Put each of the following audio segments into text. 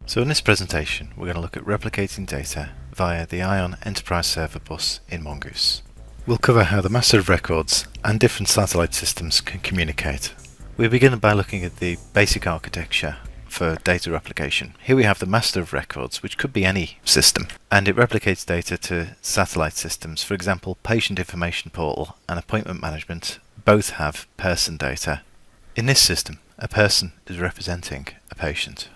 So in this presentation, we're going to look at replicating data via the ION Enterprise Server Bus in Mongoose. We'll cover how the master of records and different satellite systems can communicate. We begin by looking at the basic architecture for data replication. Here we have the master of records, which could be any system, and it replicates data to satellite systems. For example, patient information portal and appointment management both have person data. In this system, a person is representing a patient.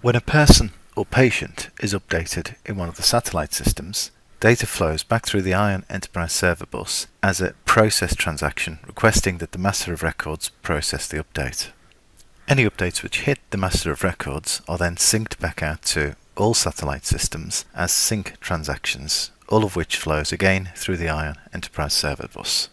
When a person or patient is updated in one of the satellite systems, data flows back through the ION Enterprise Server Bus as a process transaction requesting that the master of records process the update. Any updates which hit the master of records are then synced back out to all satellite systems as sync transactions, all of which flows again through the ION Enterprise Server Bus.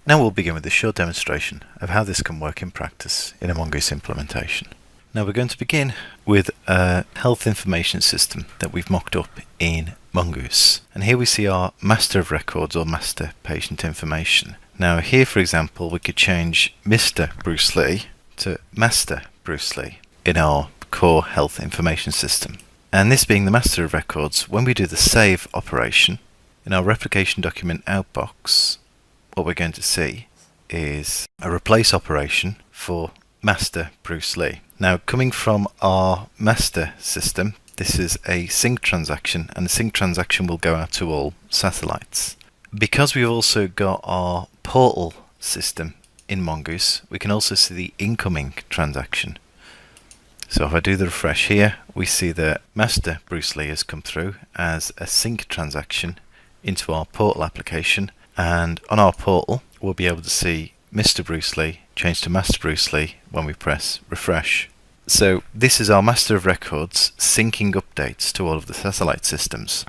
Now we'll begin with a short demonstration of how this can work in practice in a Mongoose implementation. Now we're going to begin with a health information system that we've mocked up in Mongoose. And here we see our master of records or master patient information. Now here, for example, we could change Mr. Bruce Lee to Master Bruce Lee in our core health information system. And this being the master of records, when we do the save operation in our replication document outbox, what we're going to see is a replace operation for Master Bruce Lee. Now, coming from our master system, this is a sync transaction, and the sync transaction will go out to all satellites. Because we've also got our portal system in Mongoose, we can also see the incoming transaction. So if I do the refresh here, we see that Master Bruce Lee has come through as a sync transaction into our portal application, and on our portal we'll be able to see Mr. Bruce Lee change to Master Bruce Lee when we press refresh. So this is our master of records syncing updates to all of the satellite systems.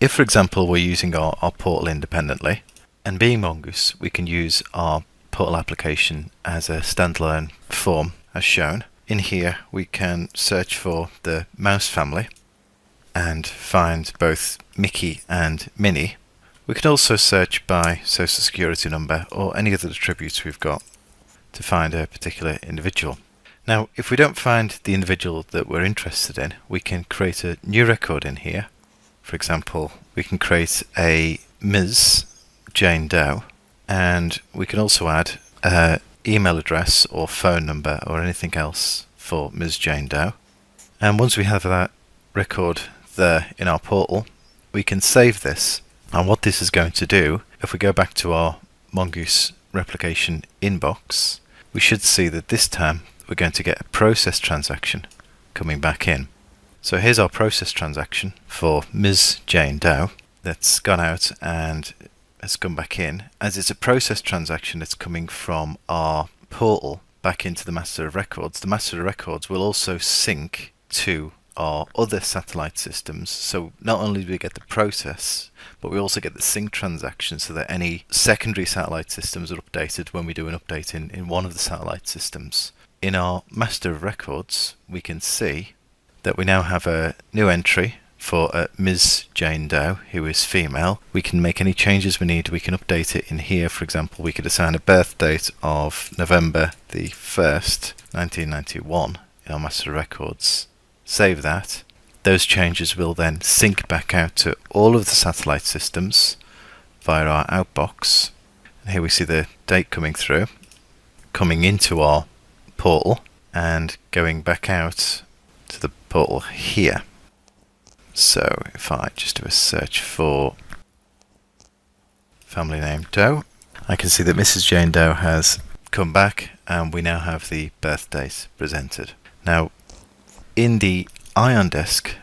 If, for example, we're using our portal independently, and being Mongoose, we can use our portal application as a standalone form as shown. In here we can search for the mouse family and find both Mickey and Minnie. We can also search by social security number or any other attributes we've got to find a particular individual. Now, if we don't find the individual that we're interested in, we can create a new record in here. For example, we can create a Ms. Jane Doe, and we can also add an email address or phone number or anything else for Ms. Jane Doe. And once we have that record there in our portal, we can save this. And what this is going to do, if we go back to our Mongoose replication inbox, we should see that this time we're going to get a process transaction coming back in. So here's our process transaction for Ms. Jane Doe that's gone out and has come back in. As it's a process transaction that's coming from our portal back into the master of records, the master of records will also sync to our other satellite systems. So not only do we get the process, but we also get the sync transaction so that any secondary satellite systems are updated when we do an update in one of the satellite systems. In our master of records, we can see that we now have a new entry for Ms. Jane Doe, who is female. We can make any changes we need. We can update it in here. For example, we could assign a birth date of November the 1st, 1991 in our master of records. Save that. Those changes will then sync back out to all of the satellite systems via our outbox. And here we see the date coming through, coming into our portal and going back out to the portal here. So if I just do a search for family name Doe, I can see that Mrs. Jane Doe has come back and we now have the birth date presented. Now in the ION desk,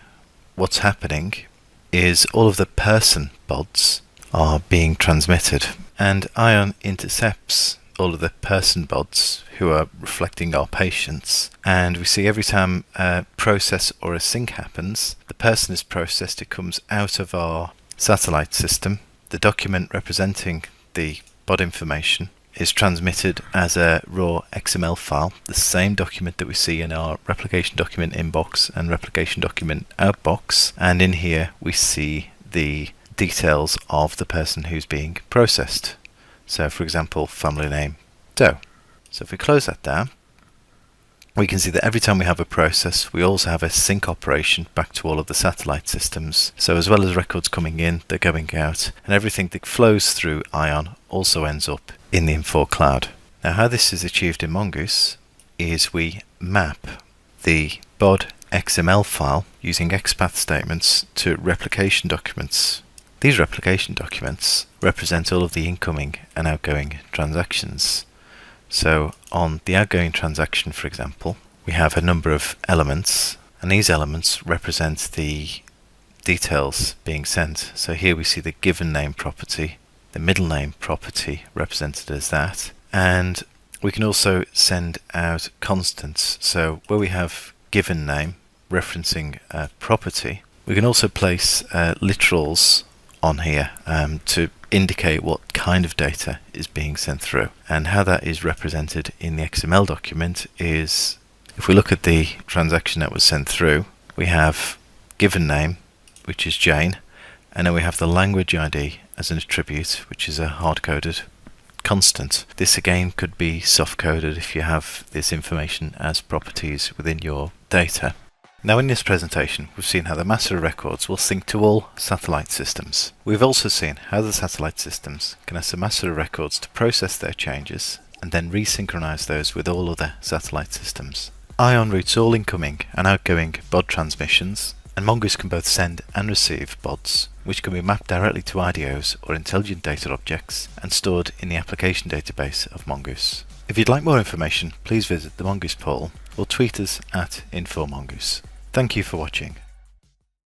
what's happening is all of the person bods are being transmitted, and ION intercepts all of the person bods who are reflecting our patients, and we see every time a process or a sync happens, the person is processed, it comes out of our satellite system, the document representing the bod information is transmitted as a raw XML file, the same document that we see in our replication document inbox and replication document outbox, and in here we see the details of the person who's being processed. So for example, family name Doe. So if we close that down, We can see that every time we have a process, we also have a sync operation back to all of the satellite systems. So as well as records coming in, they're going out, and everything that flows through ION also ends up in the Infor cloud. Now how this is achieved in Mongoose is we map the BOD XML file using XPath statements to replication documents. These replication documents represent all of the incoming and outgoing transactions. So on the outgoing transaction, for example, we have a number of elements, and these elements represent the details being sent. So here we see the given name property, the middle name property represented as that, and we can also send out constants. So where we have given name referencing a property, we can also place literals on here to indicate what kind of data is being sent through. And how that is represented in the XML document is, if we look at the transaction that was sent through, we have given name, which is Jane, and then we have the language ID as an attribute, which is a hard-coded constant. This again could be soft-coded if you have this information as properties within your data. Now in this presentation, we've seen how the master of records will sync to all satellite systems. We've also seen how the satellite systems can ask the master of records to process their changes and then resynchronize those with all other satellite systems. ION routes all incoming and outgoing BOD transmissions, and Mongoose can both send and receive BODs, which can be mapped directly to IDOs or intelligent data objects and stored in the application database of Mongoose. If you'd like more information, please visit the Mongoose portal or tweet us at @InfoMongoose. Thank you for watching.